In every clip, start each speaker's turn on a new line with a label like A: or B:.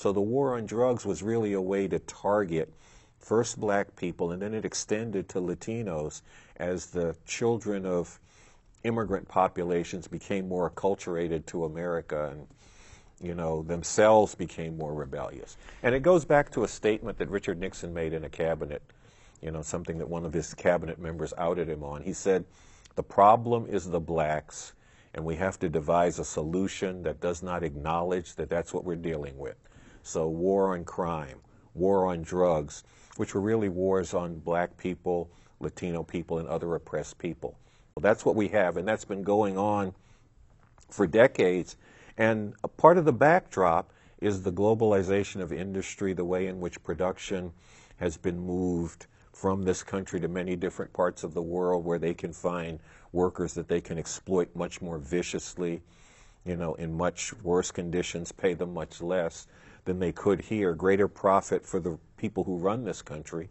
A: So the war on drugs was really a way to target first black people, and then it extended to Latinos as the children of immigrant populations became more acculturated to America and, you know, themselves became more rebellious. And it goes back to a statement that Richard Nixon made in a cabinet, you know, something that one of his cabinet members outed him on. He said, "The problem is the blacks, and we have to devise a solution that does not acknowledge that that's what we're dealing with." So war on crime, war on drugs, which were really wars on black people, Latino people, and other oppressed people. Well, that's what we have, and that's been going on for decades. And a part of the backdrop is the globalization of industry, the way in which production has been moved from this country to many different parts of the world where they can find workers that they can exploit much more viciously, you know, in much worse conditions, pay them much less than they could here, greater profit for the people who run this country.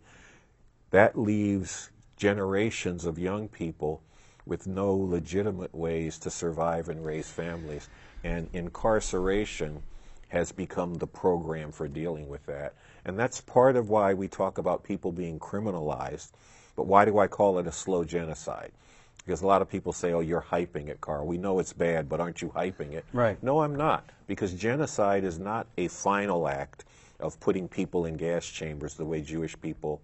A: That leaves generations of young people with no legitimate ways to survive and raise families. And incarceration has become the program for dealing with that. And that's part of why we talk about people being criminalized. But why do I call it a slow genocide? Because a lot of people say, oh, you're hyping it, Carl. We know it's bad, but aren't you hyping it?
B: Right.
A: No, I'm not. Because genocide is not a final act of putting people in gas chambers the way Jewish people,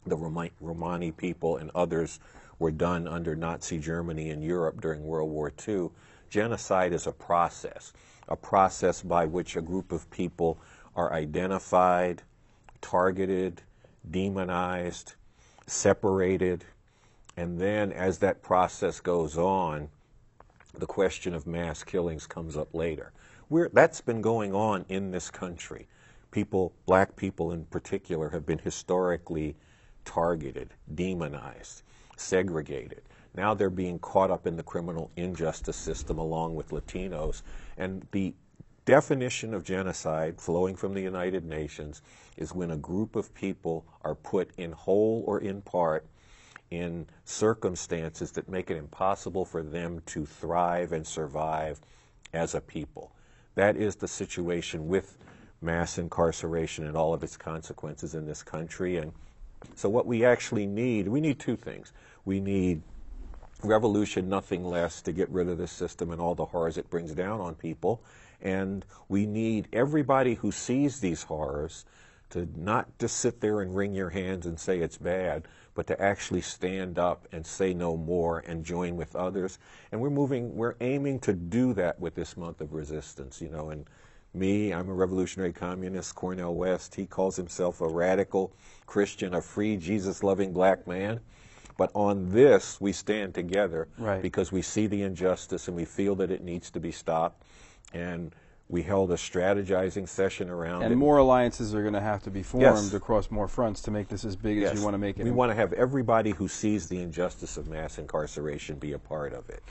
A: the Romani people, and others were done under Nazi Germany and Europe during World War II. Genocide is a process by which a group of people are identified, targeted, demonized, separated, and then as that process goes on, the question of mass killings comes up later. That's been going on in this country. People, black people in particular, have been historically targeted, demonized, segregated. Now they're being caught up in the criminal injustice system along with Latinos. And the definition of genocide, flowing from the United Nations, is when a group of people are put in whole or in part in circumstances that make it impossible for them to thrive and survive as a people. That is the situation with mass incarceration and all of its consequences in this country. And so what we actually need, we need two things. We need revolution, nothing less, to get rid of this system and all the horrors it brings down on people. And we need everybody who sees these horrors to not just sit there and wring your hands and say it's bad, but to actually stand up and say no more and join with others. And we're aiming to do that with this month of resistance, you know. And me, I'm a revolutionary communist. Cornel West, he calls himself a radical Christian, a free, Jesus-loving black man. But on this, we stand together because we see the injustice and we feel that it needs to be stopped. And we held a strategizing session around it.
B: And more alliances are going to have to be formed across more fronts to make this as big as you want to make it.
A: We want to have everybody who sees the injustice of mass incarceration be a part of it.